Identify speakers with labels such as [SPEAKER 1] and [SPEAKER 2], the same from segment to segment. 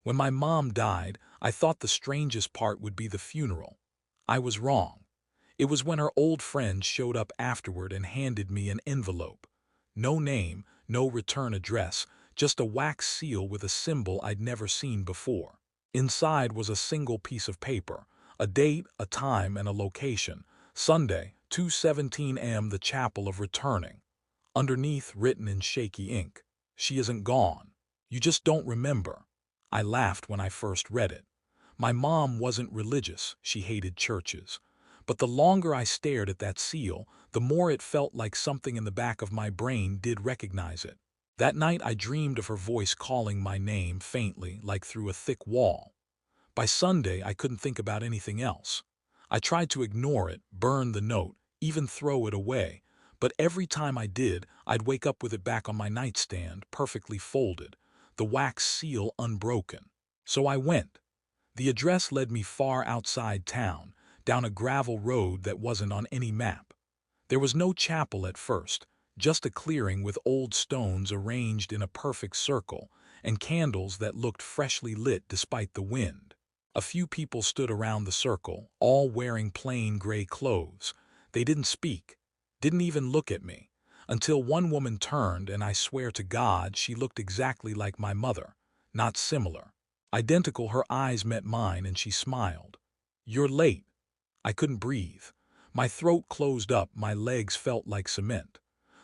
[SPEAKER 1] When my mom died, I thought the strangest part would be the funeral. I was wrong. It was when her old friend showed up afterward and handed me an envelope. No name, no return address, just a wax seal with a symbol I'd never seen before. Inside was a single piece of paper, a date, a time, and a location. Sunday, 2:17 a.m. The Chapel of Returning. Underneath, written in shaky ink, "She isn't gone. You just don't remember." I laughed when I first read it. My mom wasn't religious, she hated churches. But the longer I stared at that seal, the more it felt like something in the back of my brain did recognize it. That night I dreamed of her voice calling my name faintly, like through a thick wall. By Sunday I couldn't think about anything else. I tried to ignore it, burn the note, even throw it away, but every time I did, I'd wake up with it back on my nightstand, perfectly folded, the wax seal unbroken. So I went. The address led me far outside town, down a gravel road that wasn't on any map. There was no chapel at first, just a clearing with old stones arranged in a perfect circle and candles that looked freshly lit despite the wind. A few people stood around the circle, all wearing plain gray clothes. They didn't speak, didn't even look at me, until one woman turned, and I swear to God she looked exactly like my mother, not similar. Identical. Her eyes met mine and she smiled. "You're late." I couldn't breathe. My throat closed up, my legs felt like cement.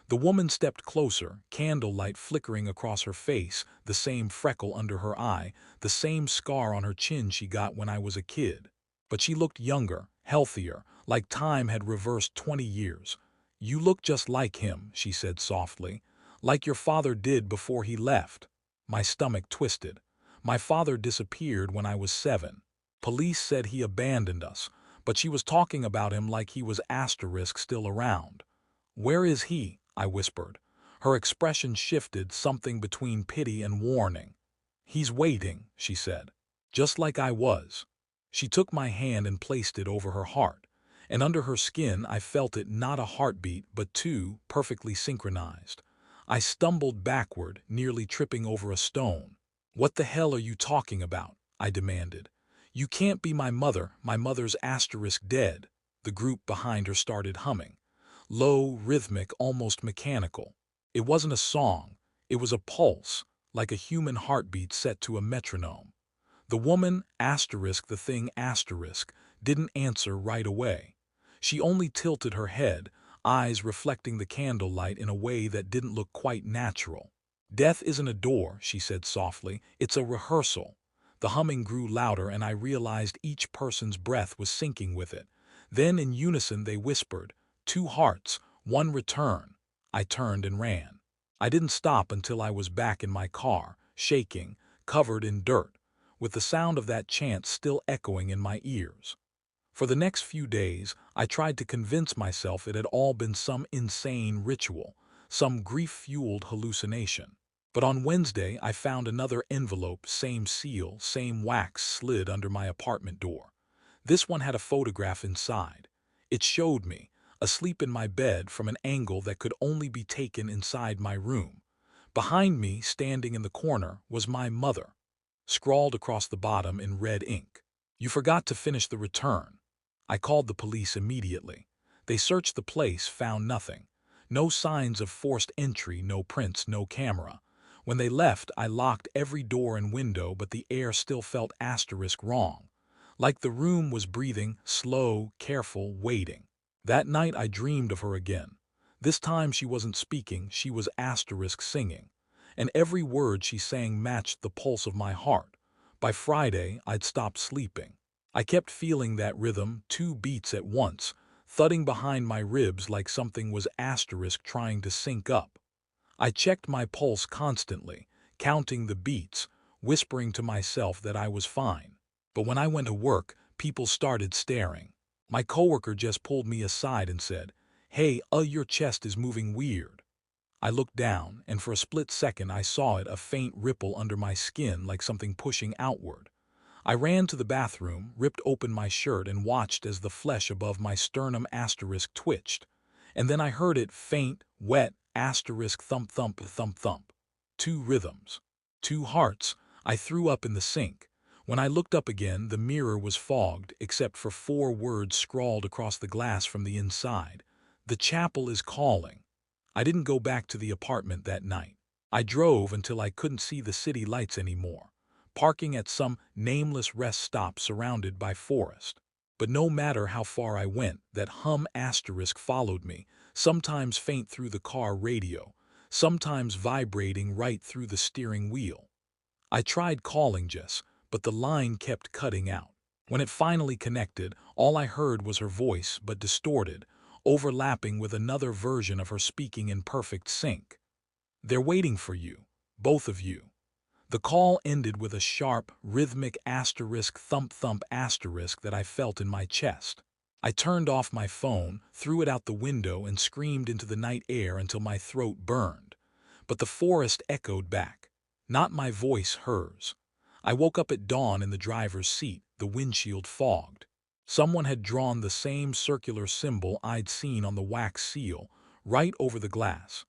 [SPEAKER 1] The woman stepped closer, candlelight flickering across her face, the same freckle under her eye, the same scar on her chin she got when I was a kid. But she looked younger, healthier, like time had reversed 20 years. "You look just like him," she said softly, "like your father did before he left." My stomach twisted. My father disappeared when I was 7. Police said he abandoned us, but she was talking about him like he was asterisk still around. "Where is he?" I whispered. Her expression shifted, something between pity and warning. "He's waiting," she said, "just like I was." She took my hand and placed it over her heart, and under her skin I felt it, not a heartbeat, but two, perfectly synchronized. I stumbled backward, nearly tripping over a stone. "What the hell are you talking about?" I demanded. "You can't be my mother. My mother's asterisk dead." The group behind her started humming. Low, rhythmic, almost mechanical. It wasn't a song. It was a pulse, like a human heartbeat set to a metronome. The woman, asterisk the thing asterisk, didn't answer right away. She only tilted her head, eyes reflecting the candlelight in a way that didn't look quite natural. "Death isn't a door," she said softly. "It's a rehearsal." The humming grew louder and I realized each person's breath was syncing with it. Then in unison they whispered, "Two hearts, one return." I turned and ran. I didn't stop until I was back in my car, shaking, covered in dirt, with the sound of that chant still echoing in my ears. For the next few days, I tried to convince myself it had all been some insane ritual, some grief-fueled hallucination. But on Wednesday, I found another envelope, same seal, same wax slid under my apartment door. This one had a photograph inside. It showed me, asleep in my bed from an angle that could only be taken inside my room. Behind me, standing in the corner, was my mother, scrawled across the bottom in red ink. "You forgot to finish the return." I called the police immediately. They searched the place, found nothing. No signs of forced entry, no prints, no camera. When they left, I locked every door and window, but the air still felt asterisk wrong. Like the room was breathing, slow, careful, waiting. That night I dreamed of her again. This time she wasn't speaking, she was asterisk singing. And every word she sang matched the pulse of my heart. By Friday, I'd stopped sleeping. I kept feeling that rhythm, two beats at once, thudding behind my ribs like something was asterisk trying to sync up. I checked my pulse constantly, counting the beats, whispering to myself that I was fine. But when I went to work, people started staring. My coworker just pulled me aside and said, "Hey, your chest is moving weird." I looked down, and for a split second I saw it, a faint ripple under my skin like something pushing outward. I ran to the bathroom, ripped open my shirt, and watched as the flesh above my sternum asterisk twitched. And then I heard it, faint, wet, asterisk thump thump thump thump. Two rhythms. Two hearts. I threw up in the sink. When I looked up again, the mirror was fogged, except for 4 words scrawled across the glass from the inside. The chapel is calling. I didn't go back to the apartment that night. I drove until I couldn't see the city lights anymore, parking at some nameless rest stop surrounded by forest. But no matter how far I went, that hum asterisk followed me, sometimes faint through the car radio, sometimes vibrating right through the steering wheel. I tried calling Jess, but the line kept cutting out. When it finally connected, all I heard was her voice, but distorted, overlapping with another version of her speaking in perfect sync. "They're waiting for you, both of you." The call ended with a sharp, rhythmic asterisk thump asterisk that I felt in my chest. I turned off my phone, threw it out the window, and screamed into the night air until my throat burned. But the forest echoed back. Not my voice, hers. I woke up at dawn in the driver's seat, the windshield fogged. Someone had drawn the same circular symbol I'd seen on the wax seal, right over the glass.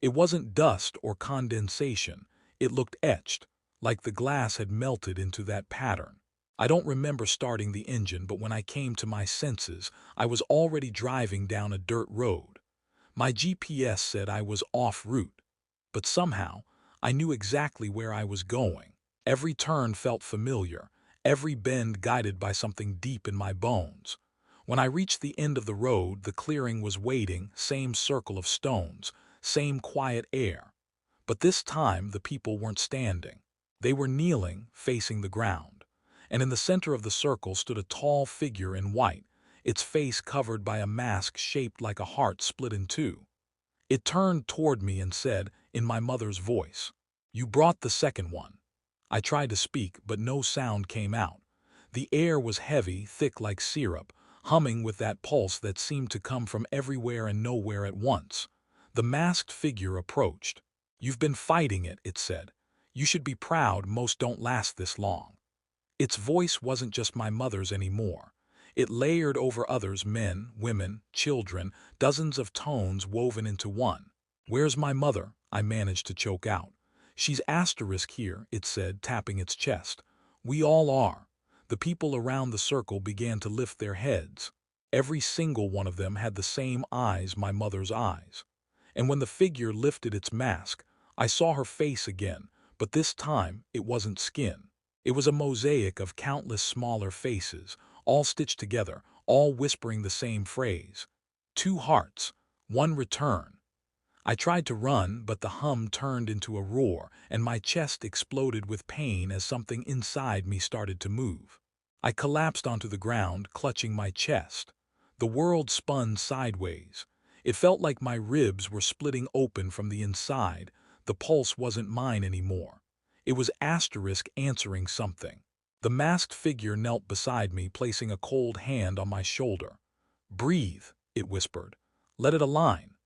[SPEAKER 1] It wasn't dust or condensation. It looked etched, like the glass had melted into that pattern. I don't remember starting the engine, but when I came to my senses, I was already driving down a dirt road. My GPS said I was off route, but somehow I knew exactly where I was going. Every turn felt familiar, every bend guided by something deep in my bones. When I reached the end of the road, the clearing was waiting, same circle of stones, same quiet air. But this time the people weren't standing. They were kneeling, facing the ground. And in the center of the circle stood a tall figure in white, its face covered by a mask shaped like a heart split in two. It turned toward me and said, in my mother's voice, "You brought the second one." I tried to speak, but no sound came out. The air was heavy, thick like syrup, humming with that pulse that seemed to come from everywhere and nowhere at once. The masked figure approached. "You've been fighting it," it said. "You should be proud, most don't last this long." Its voice wasn't just my mother's anymore. It layered over others, men, women, children, dozens of tones woven into one. "Where's my mother?" I managed to choke out. "She's asterisk here," it said, tapping its chest. "We all are." The people around the circle began to lift their heads. Every single one of them had the same eyes, my mother's eyes. And when the figure lifted its mask, I saw her face again, but this time it wasn't skin. It was a mosaic of countless smaller faces, all stitched together, all whispering the same phrase. "Two hearts, one return." I tried to run, but the hum turned into a roar, and my chest exploded with pain as something inside me started to move. I collapsed onto the ground, clutching my chest. The world spun sideways. It felt like my ribs were splitting open from the inside. The pulse wasn't mine anymore. It was asterisk answering something. The masked figure knelt beside me, placing a cold hand on my shoulder. "Breathe," it whispered. "Let it align."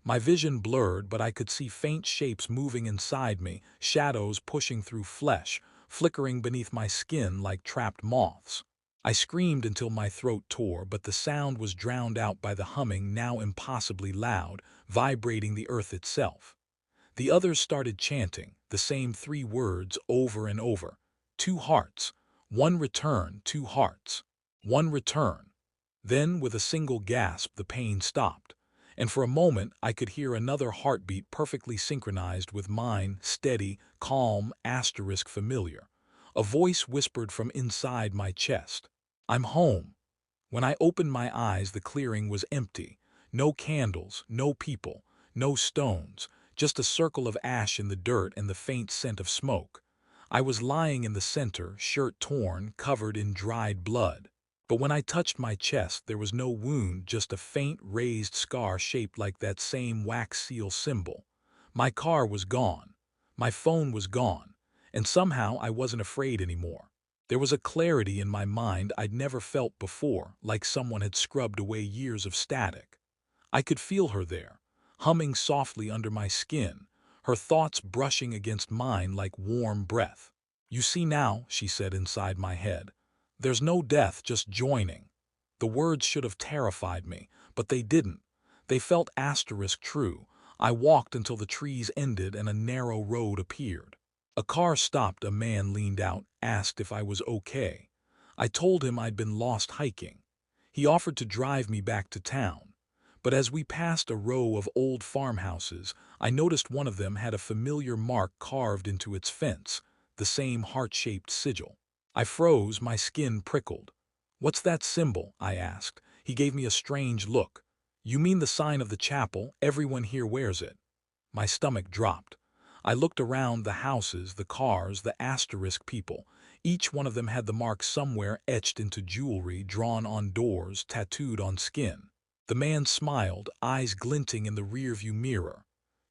[SPEAKER 1] My vision blurred, but I could see faint shapes moving inside me, shadows pushing through flesh, flickering beneath my skin like trapped moths. I screamed until my throat tore, but the sound was drowned out by the humming, now impossibly loud, vibrating the earth itself. The others started chanting, the same 3 words over and over. "Two hearts. One return, two hearts. One return." Then, with a single gasp, the pain stopped. And for a moment I could hear another heartbeat perfectly synchronized with mine, steady, calm, asterisk familiar. A voice whispered from inside my chest, "I'm home." When I opened my eyes, the clearing was empty. No candles, no people, no stones, just a circle of ash in the dirt and the faint scent of smoke. I was lying in the center, shirt torn, covered in dried blood. But when I touched my chest, there was no wound, just a faint raised scar shaped like that same wax seal symbol. My car was gone. My phone was gone. And somehow I wasn't afraid anymore. There was a clarity in my mind I'd never felt before, like someone had scrubbed away years of static. I could feel her there, humming softly under my skin, her thoughts brushing against mine like warm breath. "You see now," she said inside my head. "There's no death, just joining." The words should have terrified me, but they didn't. They felt asterisk true. I walked until the trees ended and a narrow road appeared. A car stopped, a man leaned out, asked if I was okay. I told him I'd been lost hiking. He offered to drive me back to town. But as we passed a row of old farmhouses, I noticed one of them had a familiar mark carved into its fence, the same heart-shaped sigil. I froze, my skin prickled. "What's that symbol?" I asked. He gave me a strange look. "You mean the sign of the chapel? Everyone here wears it." My stomach dropped. I looked around the houses, the cars, the asterisk people. Each one of them had the mark somewhere etched into jewelry, drawn on doors, tattooed on skin. The man smiled, eyes glinting in the rearview mirror.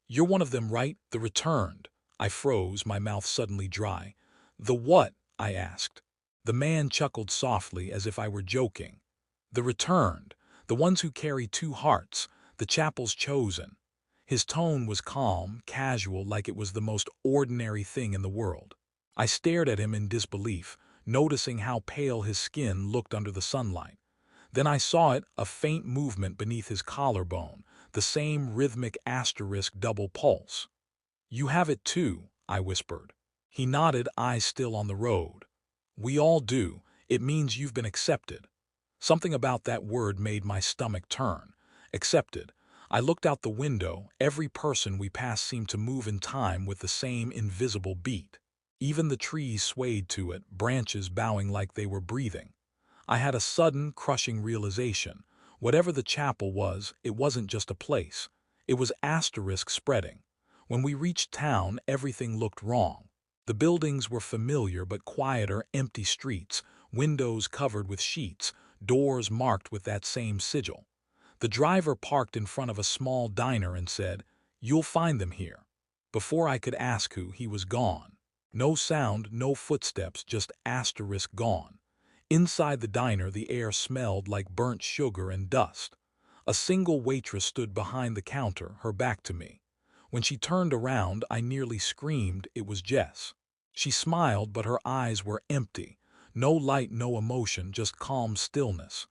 [SPEAKER 1] "You're one of them, right? The returned." I froze, my mouth suddenly dry. "The what?" I asked. The man chuckled softly, as if I were joking. "The returned. The ones who carry two hearts. The chapel's chosen." His tone was calm, casual, like it was the most ordinary thing in the world. I stared at him in disbelief, noticing how pale his skin looked under the sunlight. Then I saw it, a faint movement beneath his collarbone, the same rhythmic asterisk double pulse. "You have it too," I whispered. He nodded, eyes still on the road. "We all do. It means you've been accepted." Something about that word made my stomach turn. Accepted. I looked out the window. Every person we passed seemed to move in time with the same invisible beat. Even the trees swayed to it, branches bowing like they were breathing. I had a sudden, crushing realization. Whatever the chapel was, it wasn't just a place. It was asterisk spreading. When we reached town, everything looked wrong. The buildings were familiar but quieter, empty streets, windows covered with sheets, doors marked with that same sigil. The driver parked in front of a small diner and said, "You'll find them here." Before I could ask who, he was gone. No sound, no footsteps, just asterisk gone. Inside the diner, the air smelled like burnt sugar and dust. A single waitress stood behind the counter, her back to me. When she turned around, I nearly screamed. It was Jess. She smiled, but her eyes were empty. No light, no emotion, just calm stillness.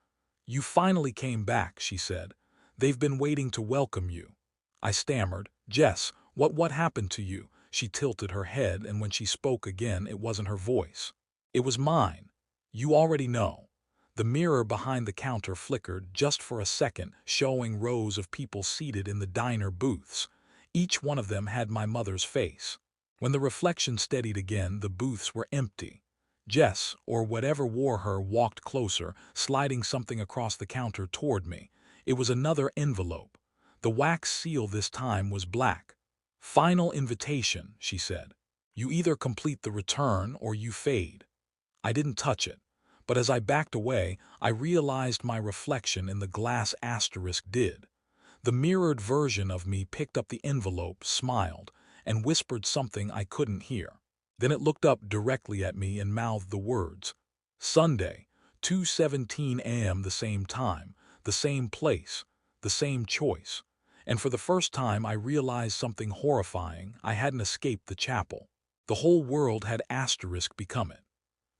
[SPEAKER 1] "You finally came back," she said. "They've been waiting to welcome you." I stammered, "Jess, what happened to you?" She tilted her head, and when she spoke again, it wasn't her voice. It was mine. "You already know." The mirror behind the counter flickered just for a second, showing rows of people seated in the diner booths. Each one of them had my mother's face. When the reflection steadied again, the booths were empty. Jess, or whatever wore her, walked closer, sliding something across the counter toward me. It was another envelope. The wax seal this time was black. "Final invitation," she said. "You either complete the return or you fade." I didn't touch it, but as I backed away, I realized my reflection in the glass asterisk did. The mirrored version of me picked up the envelope, smiled, and whispered something I couldn't hear. Then it looked up directly at me and mouthed the words, "Sunday, 2:17 a.m. the same time, the same place, the same choice." And for the first time I realized something horrifying. I hadn't escaped the chapel. The whole world had asterisk become it.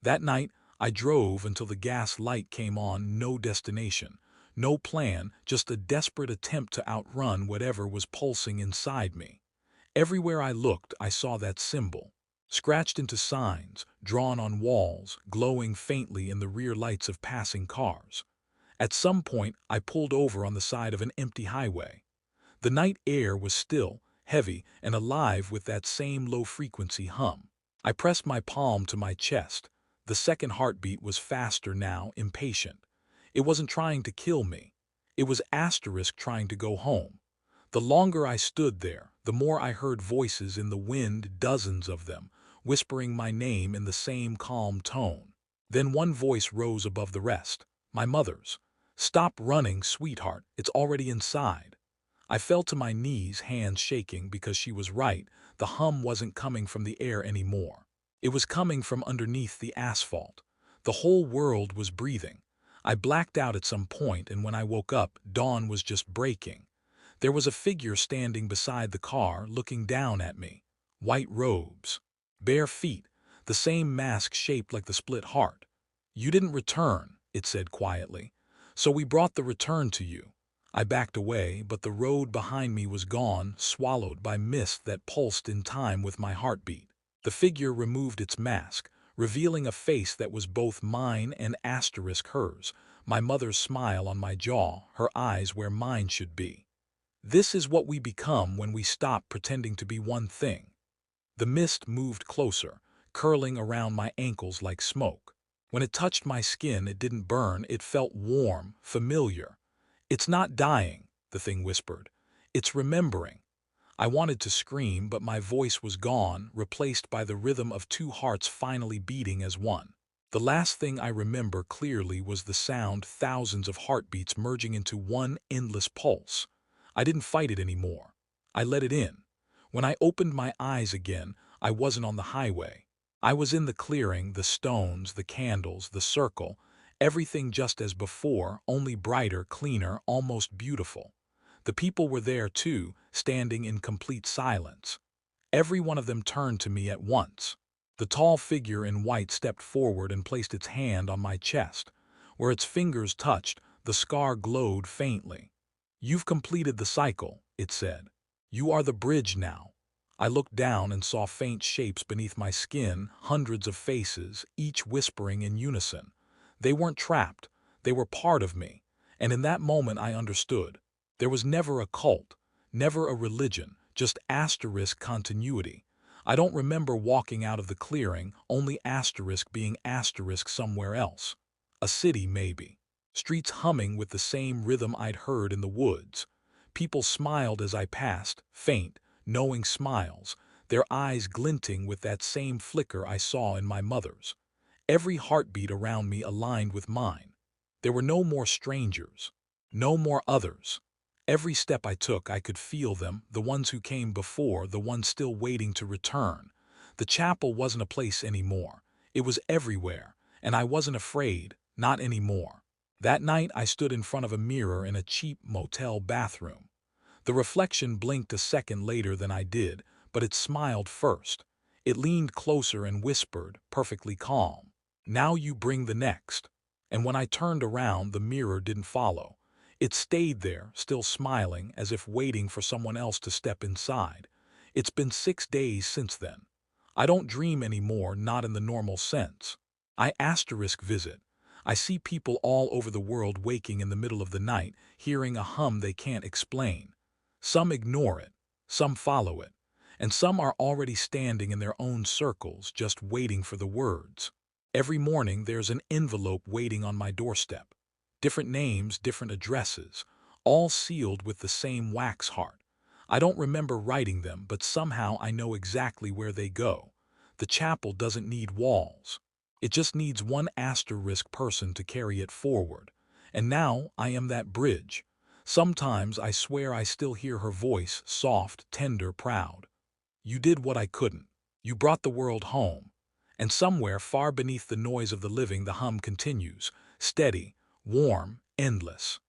[SPEAKER 1] That night, I drove until the gas light came on, no destination, no plan, just a desperate attempt to outrun whatever was pulsing inside me. Everywhere I looked, I saw that symbol, scratched into signs, drawn on walls, glowing faintly in the rear lights of passing cars. At some point, I pulled over on the side of an empty highway. The night air was still, heavy, and alive with that same low-frequency hum. I pressed my palm to my chest. The second heartbeat was faster now, impatient. It wasn't trying to kill me. It was asterisk trying to go home. The longer I stood there, the more I heard voices in the wind, dozens of them, whispering my name in the same calm tone. Then one voice rose above the rest, my mother's. "Stop running, sweetheart, it's already inside." I fell to my knees, hands shaking, because she was right. The hum wasn't coming from the air anymore. It was coming from underneath the asphalt. The whole world was breathing. I blacked out at some point, and when I woke up, dawn was just breaking. There was a figure standing beside the car, looking down at me. White robes. Bare feet. The same mask shaped like the split heart. "You didn't return," it said quietly. "So we brought the return to you." I backed away, but the road behind me was gone, swallowed by mist that pulsed in time with my heartbeat. The figure removed its mask, revealing a face that was both mine and asterisk hers, my mother's smile on my jaw, her eyes where mine should be. This is what we become when we stop pretending to be one thing. The mist moved closer, curling around my ankles like smoke. When it touched my skin, it didn't burn, it felt warm, familiar. "It's not dying," the thing whispered. "It's remembering." I wanted to scream, but my voice was gone, replaced by the rhythm of two hearts finally beating as one. The last thing I remember clearly was the sound, thousands of heartbeats merging into one endless pulse. I didn't fight it anymore. I let it in. When I opened my eyes again, I wasn't on the highway. I was in the clearing, the stones, the candles, the circle, everything just as before, only brighter, cleaner, almost beautiful. The people were there too, standing in complete silence. Every one of them turned to me at once. The tall figure in white stepped forward and placed its hand on my chest. Where its fingers touched, the scar glowed faintly. "You've completed the cycle," it said. "You are the bridge now." I looked down and saw faint shapes beneath my skin, hundreds of faces, each whispering in unison. They weren't trapped. They were part of me. And in that moment I understood. There was never a cult, never a religion, just asterisk continuity. I don't remember walking out of the clearing, only asterisk being asterisk somewhere else. A city, maybe. Streets humming with the same rhythm I'd heard in the woods. People smiled as I passed, faint, knowing smiles, their eyes glinting with that same flicker I saw in my mother's. Every heartbeat around me aligned with mine. There were no more strangers, no more others. Every step I took, I could feel them, the ones who came before, the ones still waiting to return. The chapel wasn't a place anymore. It was everywhere, and I wasn't afraid, not anymore. That night I stood in front of a mirror in a cheap motel bathroom. The reflection blinked a second later than I did, but it smiled first. It leaned closer and whispered, perfectly calm, "Now you bring the next." And when I turned around, the mirror didn't follow. It stayed there, still smiling, as if waiting for someone else to step inside. It's been 6 days since then. I don't dream anymore, not in the normal sense. I asterisk visit. I see people all over the world waking in the middle of the night, hearing a hum they can't explain. Some ignore it, some follow it, and some are already standing in their own circles, just waiting for the words. Every morning there's an envelope waiting on my doorstep. Different names, different addresses, all sealed with the same wax heart. I don't remember writing them, but somehow I know exactly where they go. The chapel doesn't need walls. It just needs one asterisk person to carry it forward. And now I am that bridge. Sometimes I swear I still hear her voice, soft, tender, proud. "You did what I couldn't. You brought the world home." And somewhere far beneath the noise of the living, the hum continues, steady, warm, endless.